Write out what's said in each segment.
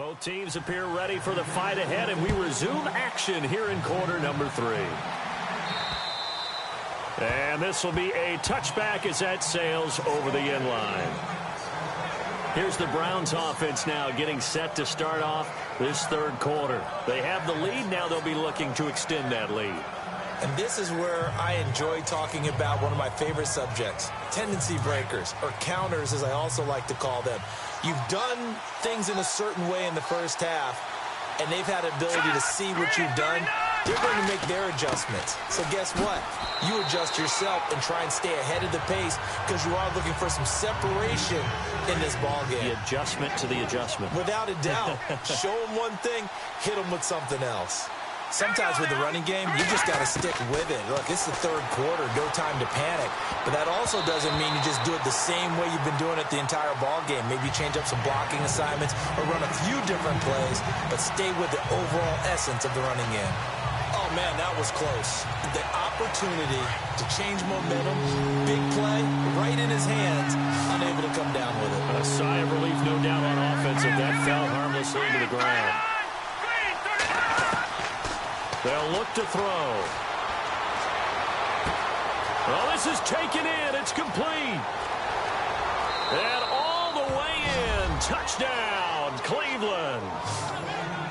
Both teams appear ready for the fight ahead, and we resume action here in quarter number 3. And this will be a touchback as that sails over the end line. Here's the Browns offense now getting set to start off this third quarter. They have the lead. Now they'll be looking to extend that lead. And this is where I enjoy talking about one of my favorite subjects, tendency breakers, or counters as I also like to call them. You've done things in a certain way in the first half, and they've had the ability to see what you've done. They're going to make their adjustments. So guess what? You adjust yourself and try and stay ahead of the pace because you are looking for some separation in this ball game. The adjustment to the adjustment. Without a doubt. Show them one thing, hit them with something else. Sometimes with the running game, you just got to stick with it. Look, it's the third quarter, no time to panic. But that also doesn't mean you just do it the same way you've been doing it the entire ball game. Maybe change up some blocking assignments or run a few different plays, but stay with the overall essence of the running game. Oh, man, that was close. The opportunity to change momentum, big play, right in his hands, unable to come down with it. A sigh of relief, no doubt, on offense if that fell harmlessly to the ground. They'll look to throw. Well, this is taken in. It's complete. And all the way in. Touchdown, Cleveland.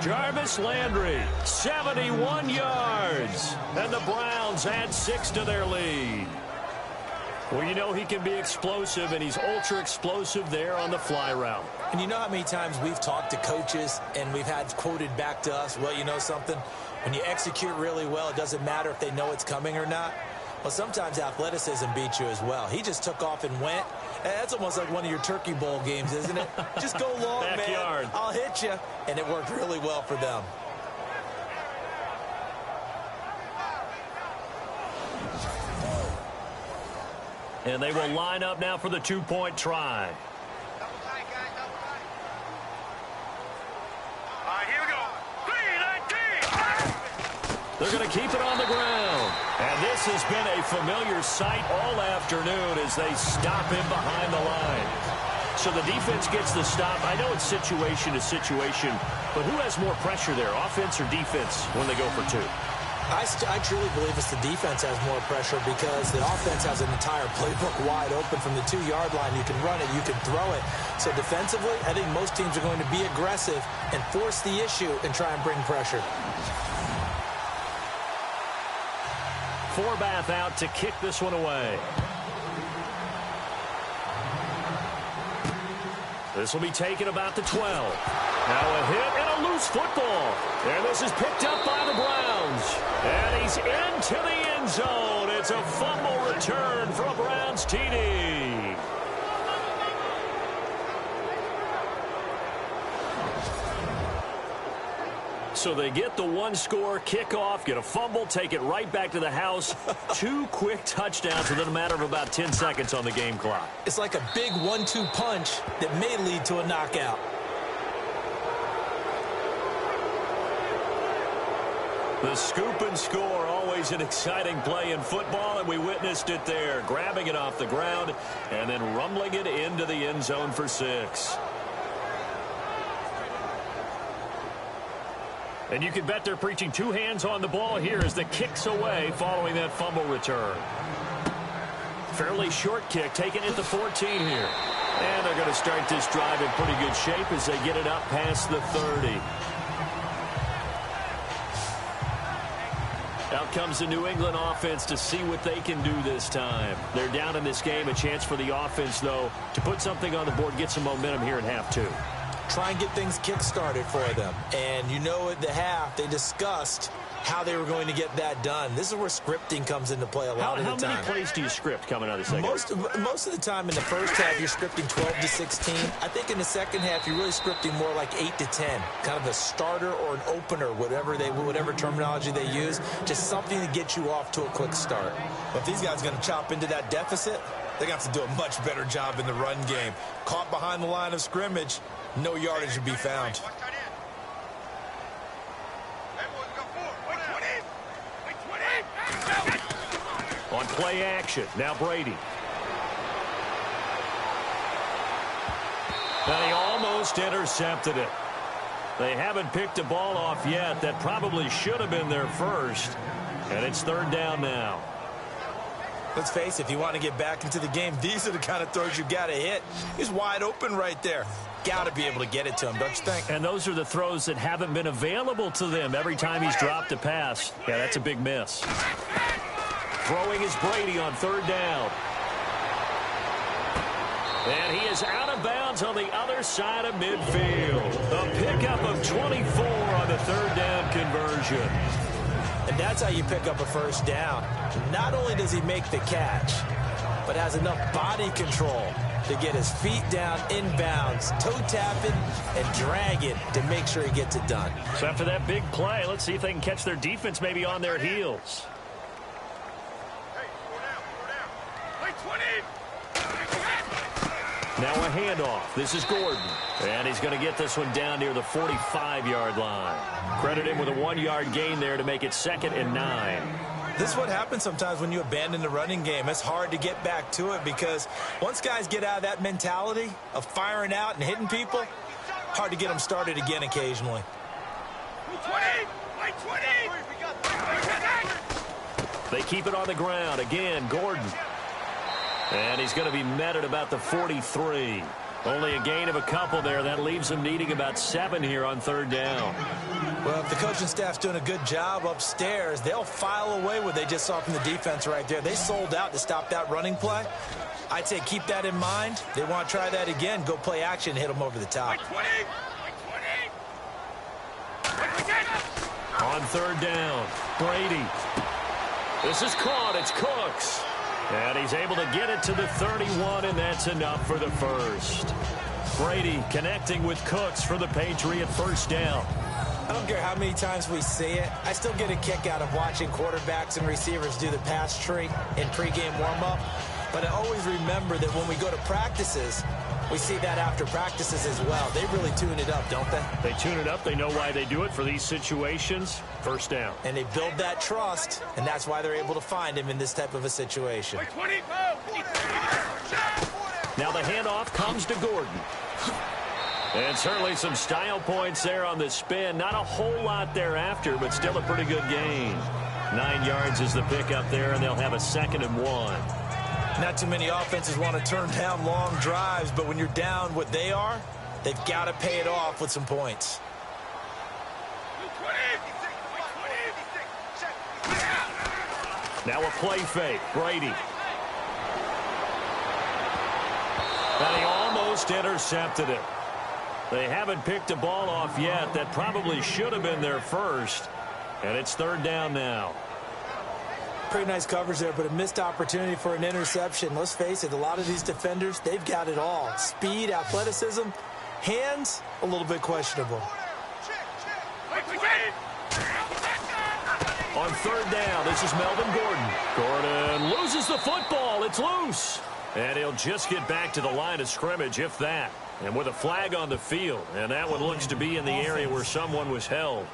Jarvis Landry, 71 yards. And the Browns add 6 to their lead. Well, you know he can be explosive, and he's ultra-explosive there on the fly route. And you know how many times we've talked to coaches and we've had quoted back to us, well, you know something? When you execute really well, it doesn't matter if they know it's coming or not. Well, sometimes athleticism beats you as well. He just took off and went. That's almost like one of your Turkey Bowl games, isn't it? Just go long, Backyard. man. I'll hit you. And it worked really well for them. And they will line up now for the 2-point try. They're going to keep it on the ground. And this has been a familiar sight all afternoon as they stop him behind the line. So the defense gets the stop. I know it's situation to situation, but who has more pressure there, offense or defense, when they go for 2? I truly believe it's the defense has more pressure because the offense has an entire playbook wide open from the 2-yard line. You can run it, you can throw it. So defensively, I think most teams are going to be aggressive and force the issue and try and bring pressure. Forbath out to kick this one away. This will be taken about the 12. Now a hit and a loose football. And this is picked up by the Browns. And he's into the end zone. It's a fumble return for a Browns TD. So they get the 1-score kickoff, get a fumble, take it right back to the house. 2 quick touchdowns within a matter of about 10 seconds on the game clock. It's like a big 1-2 punch that may lead to a knockout. The scoop and score, always an exciting play in football, and we witnessed it there, grabbing it off the ground and then rumbling it into the end zone for 6. And you can bet they're preaching 2 hands on the ball here as the kick's away following that fumble return. Fairly short kick, taken at the 14 here. And they're going to start this drive in pretty good shape as they get it up past the 30. Out comes the New England offense to see what they can do this time. They're down in this game. A chance for the offense, though, to put something on the board, get some momentum here in half 2. Try and get things kick-started for them. And you know at the half, they discussed how they were going to get that done. This is where scripting comes into play a lot of the time. How many plays do you script coming out of the second half? Most of the time in the first half, you're scripting 12 to 16. I think in the second half, you're really scripting more like 8 to 10. Kind of a starter or an opener, whatever terminology they use. Just something to get you off to a quick start. But if these guys are going to chop into that deficit, they're going to have to do a much better job in the run game. Caught behind the line of scrimmage, no yardage to be found. On play action, now Brady. And he almost intercepted it. They haven't picked a ball off yet. That probably should have been their first. And it's third down now. Let's face it, if you want to get back into the game, these are the kind of throws you got to hit. He's wide open right there. Got to be able to get it to him, don't you think? And those are the throws that haven't been available to them every time he's dropped a pass. Yeah, that's a big miss. Throwing is Brady on third down. And he is out of bounds on the other side of midfield. A pickup of 24 on the third down conversion. And that's how you pick up a first down. Not only does he make the catch, but has enough body control to get his feet down inbounds, toe tapping, and dragging to make sure he gets it done. So after that big play, let's see if they can catch their defense maybe on their heels. Now a handoff. This is Gordon. And he's going to get this one down near the 45-yard line. Credit him with a 1-yard gain there to make it 2nd and 9. This is what happens sometimes when you abandon the running game. It's hard to get back to it because once guys get out of that mentality of firing out and hitting people, hard to get them started again occasionally. They keep it on the ground. Again, Gordon. And he's going to be met at about the 43. Only a gain of a couple there. That leaves him needing about 7 here on third down. Well, if the coaching staff's doing a good job upstairs, they'll file away what they just saw from the defense right there. They sold out to stop that running play. I'd say keep that in mind. They want to try that again. Go play action, hit them over the top. On third down, Brady. This is caught. It's Cooks. And he's able to get it to the 31, and that's enough for the first. Brady connecting with Cooks for the Patriot first down. I don't care how many times we see it. I still get a kick out of watching quarterbacks and receivers do the pass tree in pregame warm-up. But I always remember that when we go to practices, we see that after practices as well. They really tune it up, don't they? They tune it up. They know why they do it for these situations. First down. And they build that trust, and that's why they're able to find him in this type of a situation. Now the handoff comes to Gordon. And certainly some style points there on the spin. Not a whole lot thereafter, but still a pretty good gain. 9 yards is the pickup there, and they'll have a 2nd and 1. Not too many offenses want to turn down long drives, but when you're down what they are, they've got to pay it off with some points. Now a play fake. Brady. And he almost intercepted it. They haven't picked a ball off yet. That probably should have been their first. And it's third down now. Pretty nice coverage there, but a missed opportunity for an interception. Let's face it, a lot of these defenders, they've got it all. Speed, athleticism, hands, a little bit questionable. On third down, this is Melvin Gordon. Gordon loses the football. It's loose. And he'll just get back to the line of scrimmage, if that. And with a flag on the field. And that one looks to be in the area where someone was held.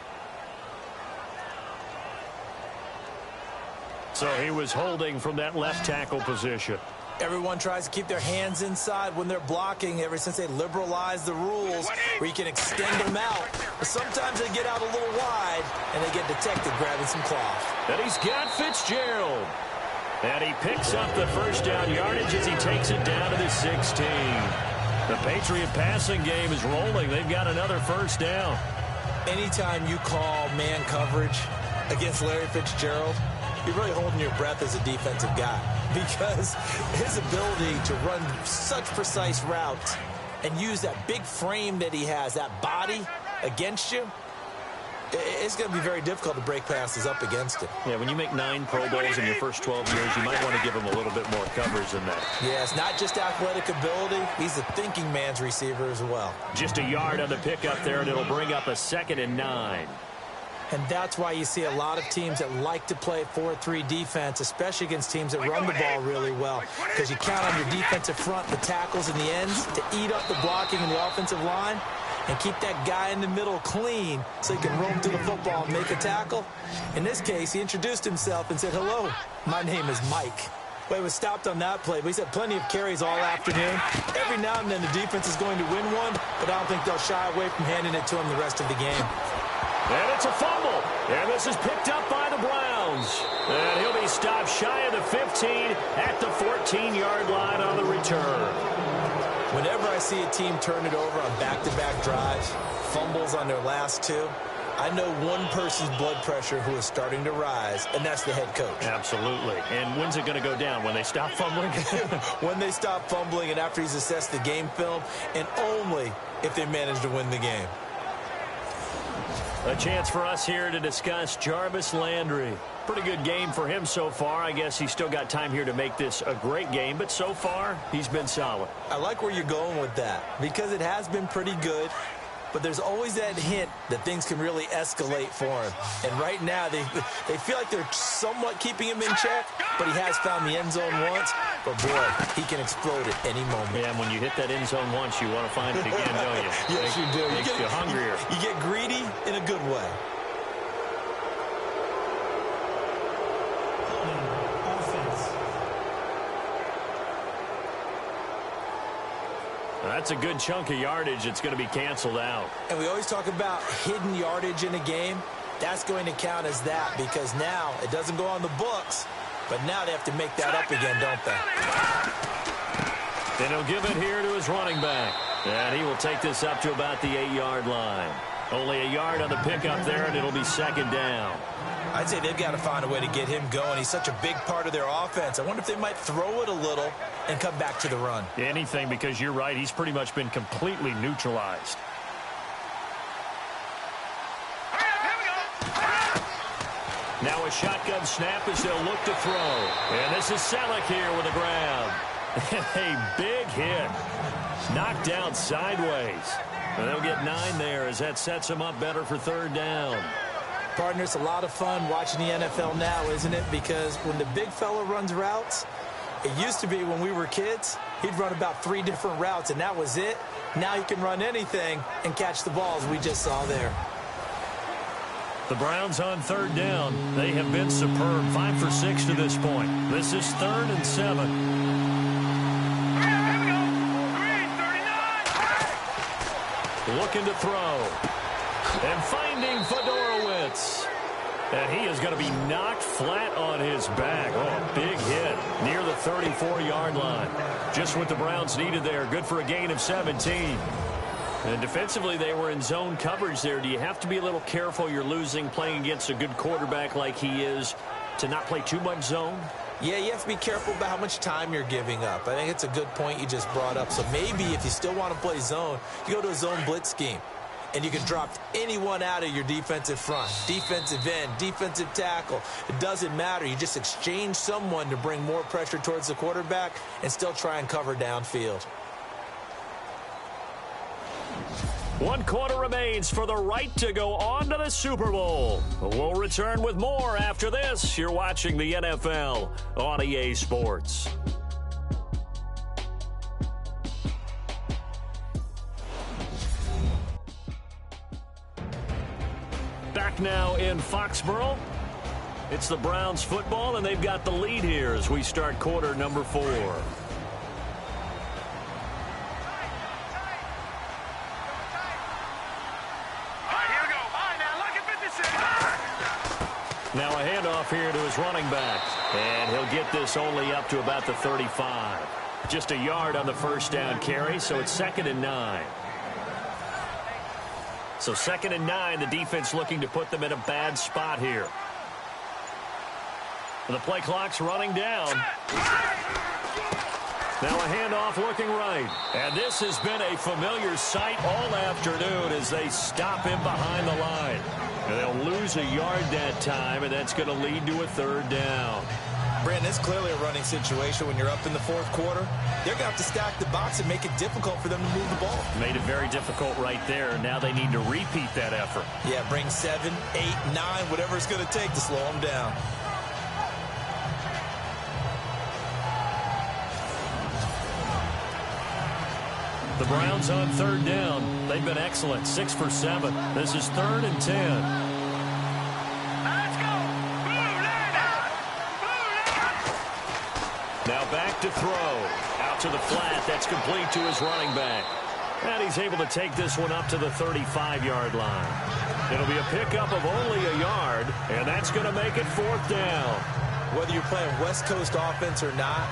So he was holding from that left tackle position. Everyone tries to keep their hands inside when they're blocking ever since they liberalized the rules where you can extend them out. But sometimes they get out a little wide and they get detected grabbing some cloth. And he's got Fitzgerald. And he picks up the first down yardage as he takes it down to the 16. The Patriot passing game is rolling. They've got another first down. Anytime you call man coverage against Larry Fitzgerald, you're really holding your breath as a defensive guy because his ability to run such precise routes and use that big frame that he has, that body against you, it's going to be very difficult to break passes up against him. Yeah, when you make 9 Pro Bowls in your first 12 years, you might want to give him a little bit more coverage than that. Yes, not just athletic ability. He's a thinking man's receiver as well. Just a yard on the pickup there, and it'll bring up a 2nd and 9. And that's why you see a lot of teams that like to play 4-3 defense, especially against teams that run the ball really well. Because you count on your defensive front, the tackles and the ends, to eat up the blocking in the offensive line and keep that guy in the middle clean so he can roam through the football and make a tackle. In this case, he introduced himself and said, "Hello, my name is Mike." Well, he was stopped on that play, but he's had plenty of carries all afternoon. Every now and then the defense is going to win one, but I don't think they'll shy away from handing it to him the rest of the game. And it's a fumble. And this is picked up by the Browns. And he'll be stopped shy of the 15 at the 14-yard line on the return. Whenever I see a team turn it over on back-to-back drives, fumbles on their last two, I know one person's blood pressure who is starting to rise, and that's the head coach. Absolutely. And when's it going to go down? When they stop fumbling? When they stop fumbling and after he's assessed the game film, and only if they manage to win the game. A chance for us here to discuss Jarvis Landry. Pretty good game for him so far. I guess he's still got time here to make this a great game, but so far, he's been solid. I like where you're going with that because it has been pretty good. But there's always that hint that things can really escalate for him. And right now, they feel like they're somewhat keeping him in check, but he has found the end zone once. But, boy, he can explode at any moment. Yeah, and when you hit that end zone once, you want to find it again, don't you? Yes, you do. Makes you hungrier. You get greedy in a good way. That's a good chunk of yardage. It's going to be canceled out. And we always talk about hidden yardage in a game. That's going to count as that because now it doesn't go on the books, but now they have to make that up again, don't they? Then he'll give it here to his running back. And he will take this up to about the 8-yard line. Only a yard on the pickup there, and it'll be second down. I'd say they've got to find a way to get him going. He's such a big part of their offense. I wonder if they might throw it a little and come back to the run. Anything, because you're right. He's pretty much been completely neutralized. Now a shotgun snap as they'll look to throw. And this is Selleck here with a grab. A big hit. Knocked down sideways. And they'll get 9 there as that sets them up better for third down. Partner, it's a lot of fun watching the NFL now, isn't it? Because when the big fella runs routes, it used to be when we were kids, he'd run about 3 different routes, and that was it. Now he can run anything and catch the balls we just saw there. The Browns on third down. They have been superb. 5 for 6 to this point. This is 3rd and 7. Looking to throw. And finding Fedorowicz. And he is going to be knocked flat on his back. Oh, big hit near the 34-yard line. Just what the Browns needed there. Good for a gain of 17. And defensively, they were in zone coverage there. Do you have to be a little careful? You're losing playing against a good quarterback like he is to not play too much zone? Yeah, you have to be careful about how much time you're giving up. I think it's a good point you just brought up. So maybe if you still want to play zone, you go to a zone blitz scheme. And you can drop anyone out of your defensive front, defensive end, defensive tackle. It doesn't matter. You just exchange someone to bring more pressure towards the quarterback and still try and cover downfield. 1 quarter remains for the right to go on to the Super Bowl. We'll return with more after this. You're watching the NFL on EA Sports. Back now in Foxborough. It's the Browns football, and they've got the lead here as we start quarter number 4. Now a handoff here to his running back. And he'll get this only up to about the 35. Just a yard on the first down carry, so it's 2nd and 9. So 2nd and 9, the defense looking to put them in a bad spot here. The play clock's running down. Now a handoff looking right. And this has been a familiar sight all afternoon as they stop him behind the line. And they'll lose a yard that time, and that's going to lead to a 3rd down. Brandon, it's clearly a running situation when you're up in the 4th quarter. They're going to have to stack the box and make it difficult for them to move the ball. Made it very difficult right there. Now they need to repeat that effort. Yeah, bring 7, 8, 9, whatever it's going to take to slow them down. The Browns on 3rd down. They've been excellent. 6 for 7. This is 3rd and 10. to throw. Out to the flat. That's complete to his running back. And he's able to take this one up to the 35-yard line. It'll be a pickup of only a yard, and that's going to make it 4th down. Whether you're playing West Coast offense or not,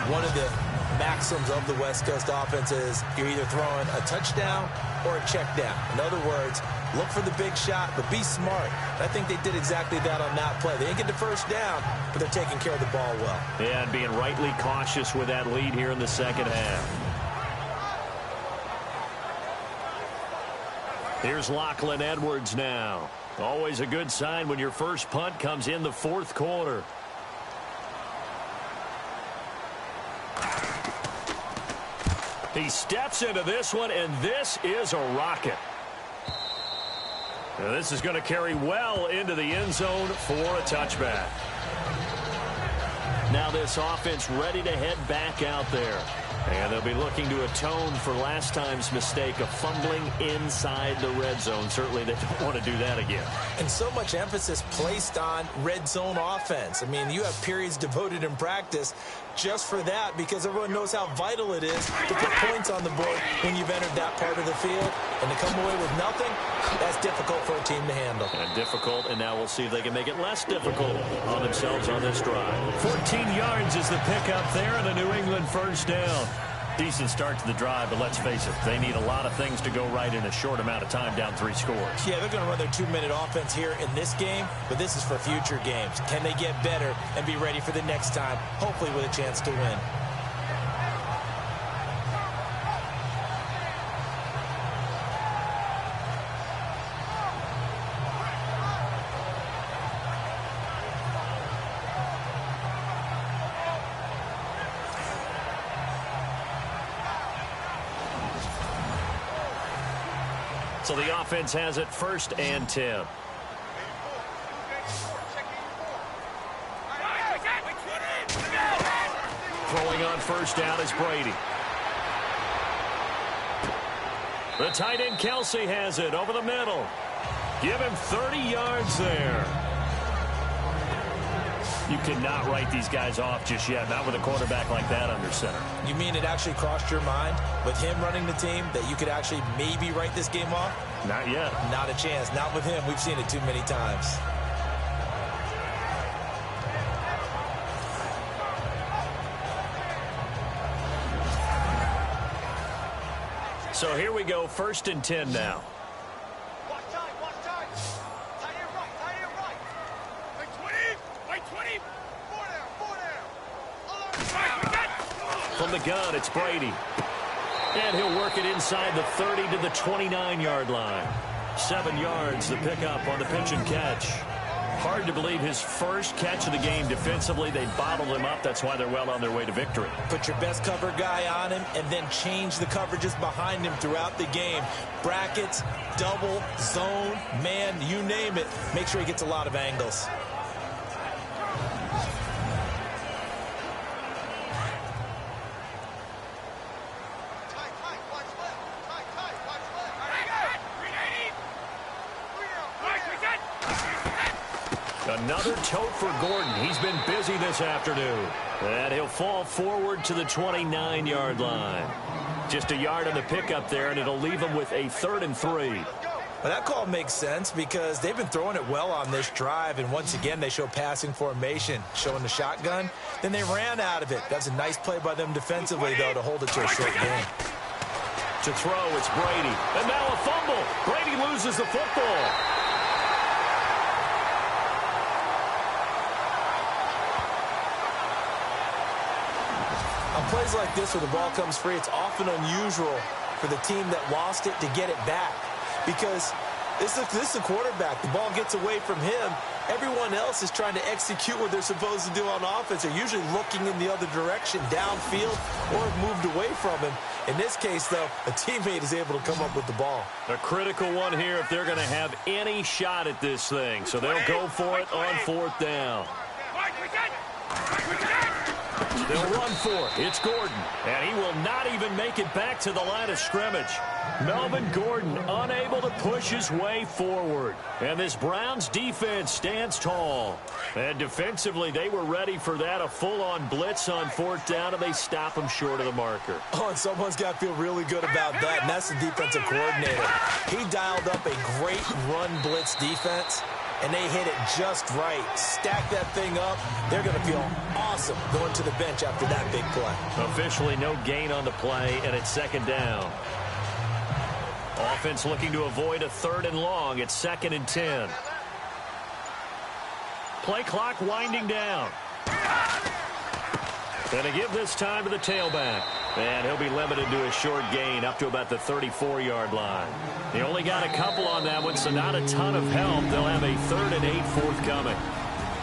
one of the maxims of the West Coast offense is you're either throwing a touchdown or a check down. In other words, look for the big shot, but be smart. And I think they did exactly that on that play. They didn't get the first down, but they're taking care of the ball well. Yeah, and being rightly cautious with that lead here in the second half. Here's Lachlan Edwards now. Always a good sign when your first punt comes in the 4th quarter. He steps into this one, and this is a rocket. Now this is going to carry well into the end zone for a touchback. Now this offense ready to head back out there. And they'll be looking to atone for last time's mistake of fumbling inside the red zone. Certainly they don't want to do that again. And so much emphasis placed on red zone offense. I mean, you have periods devoted in practice just for that because everyone knows how vital it is to put points on the board when you've entered that part of the field. And to come away with nothing, that's difficult for a team to handle. And difficult, and now we'll see if they can make it less difficult on themselves on this drive. 14 yards is the pickup there, and a New England first down. Decent start to the drive, but let's face it, they need a lot of things to go right in a short amount of time, down 3 scores. Yeah, they're going to run their 2-minute offense here in this game, but this is for future games. Can they get better and be ready for the next time, hopefully with a chance to win? So the offense has it 1st and 10. Throwing on 1st down is Brady. The tight end Kelsey has it over the middle. Give him 30 yards there. You cannot write these guys off just yet, not with a quarterback like that under center. You mean it actually crossed your mind with him running the team that you could actually maybe write this game off? Not yet. Not a chance. Not with him. We've seen it too many times. So here we go, 1st and 10 now. From the gun, it's Brady. And he'll work it inside the 30 to the 29-yard line. 7 yards, the pickup on the pitch and catch. Hard to believe his first catch of the game defensively. They bottled him up. That's why they're well on their way to victory. Put your best cover guy on him and then change the coverages behind him throughout the game. Brackets, double, zone, man, you name it. Make sure he gets a lot of angles. Another tote for Gordon. He's been busy this afternoon. And he'll fall forward to the 29-yard line. Just a yard on the pickup there, and it'll leave him with a 3rd and 3. Well, that call makes sense because they've been throwing it well on this drive, and once again they show passing formation, showing the shotgun. Then they ran out of it. That's a nice play by them defensively, though, to hold it to a short game. To throw, it's Brady. And now a fumble. Brady loses the football. On plays like this where the ball comes free, it's often unusual for the team that lost it to get it back because this is a quarterback. The ball gets away from him. Everyone else is trying to execute what they're supposed to do on offense. They're usually looking in the other direction, downfield, or have moved away from him. In this case, though, a teammate is able to come up with the ball. A critical one here if they're going to have any shot at this thing. So they'll go for it on 4th down. They'll run for it. It's Gordon. And he will not even make it back to the line of scrimmage. Melvin Gordon unable to push his way forward. And this Browns defense stands tall. And defensively, they were ready for that. A full-on blitz on fourth down, and they stop him short of the marker. Oh, and someone's got to feel really good about that, and that's the defensive coordinator. He dialed up a great run blitz defense, and they hit it just right. Stack that thing up. They're going to feel awesome going to the bench after that big play. Officially no gain on the play, and it's second down. Offense looking to avoid a third and long. It's 2nd and 10. Play clock winding down. And to give this time to the tailback. And he'll be limited to a short gain up to about the 34-yard line. They only got a couple on that one, so not a ton of help. They'll have a 3rd and 8 forthcoming.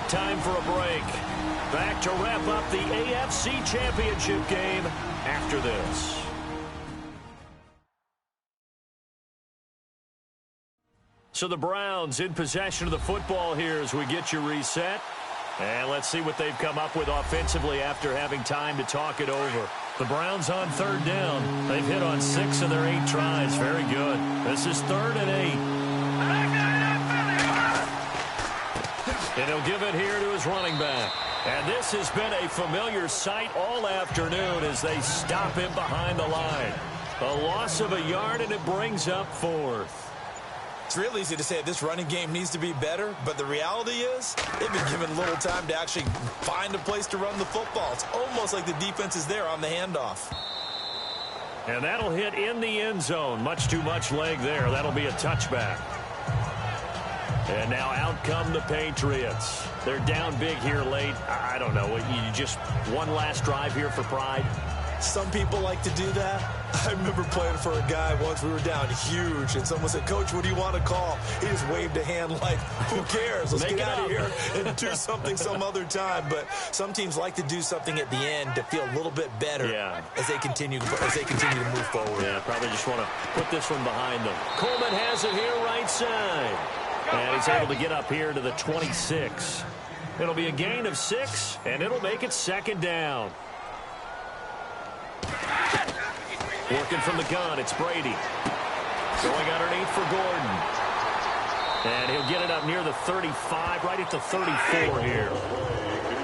Time for a break. Back to wrap up the AFC Championship game after this. So the Browns in possession of the football here as we get you reset. And let's see what they've come up with offensively after having time to talk it over. The Browns on 3rd down. They've hit on 6 of their 8 tries. Very good. This is 3rd and 8. And he'll give it here to his running back. And this has been a familiar sight all afternoon as they stop him behind the line. A loss of a yard, and it brings up 4th. It's real easy to say this running game needs to be better, but the reality is they've been given little time to actually find a place to run the football. It's almost like the defense is there on the handoff. And that'll hit in the end zone. Much too much leg there. That'll be a touchback. And now out come the Patriots. They're down big here late. I don't know. You just one last drive here for pride. Some people like to do that. I remember playing for a guy once. We were down huge, and someone said, "Coach, what do you want to call?" He just waved a hand like, who cares? Let's get out of here and do something some other time. But some teams like to do something at the end to feel a little bit better as they continue to move forward. Yeah, probably just want to put this one behind them. Coleman has it here right side. And he's able to get up here to the 26. It'll be a gain of 6, and it'll make it 2nd down. Working from the gun, it's Brady. Going underneath for Gordon. And he'll get it up near the 35, right at the 34 here.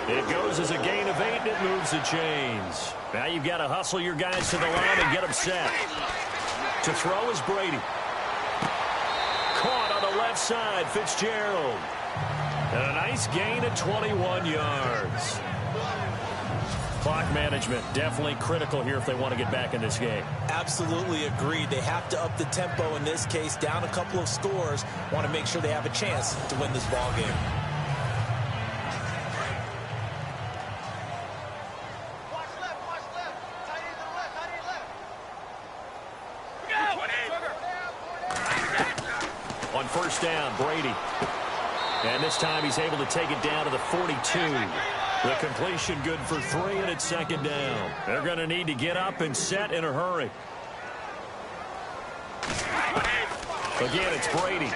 It goes as a gain of 8, and it moves the chains. Now you've got to hustle your guys to the line and get them set. To throw is Brady. Caught on the left side, Fitzgerald. And a nice gain of 21 yards. Clock management definitely critical here if they want to get back in this game. Absolutely agreed. They have to up the tempo in this case, down a couple of scores. Want to make sure they have a chance to win this ball game. On 1st down, Brady. And this time he's able to take it down to the 42. The completion good for 3, and it's 2nd down. They're going to need to get up and set in a hurry. Again, it's Brady.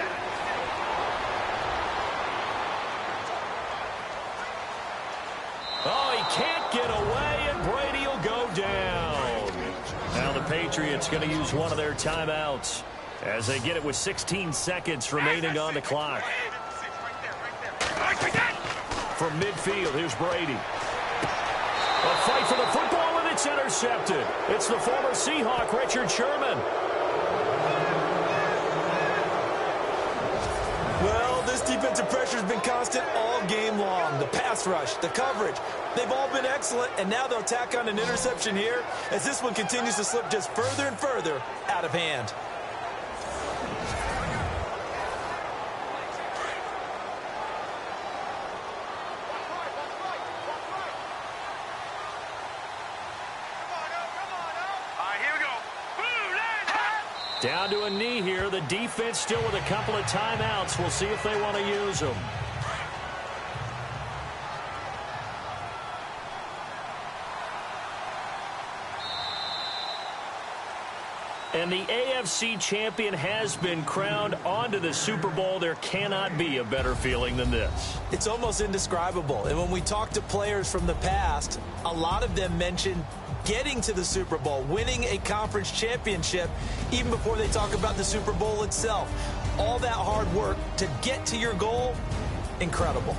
Oh, he can't get away, and Brady will go down. Now the Patriots going to use one of their timeouts as they get it with 16 seconds remaining on the clock. From midfield, here's Brady. A fight for the football, and it's intercepted. It's the former Seahawk, Richard Sherman. Well, this defensive pressure has been constant all game long. The pass rush, the coverage, they've all been excellent, and now they'll tack on an interception here as this one continues to slip just further and further out of hand. Down to a knee here. The defense still with a couple of timeouts. We'll see if they want to use them. And the AFC champion has been crowned onto the Super Bowl. There cannot be a better feeling than this. It's almost indescribable. And when we talk to players from the past, a lot of them mention getting to the Super Bowl, winning a conference championship, even before they talk about the Super Bowl itself. All that hard work to get to your goal, incredible.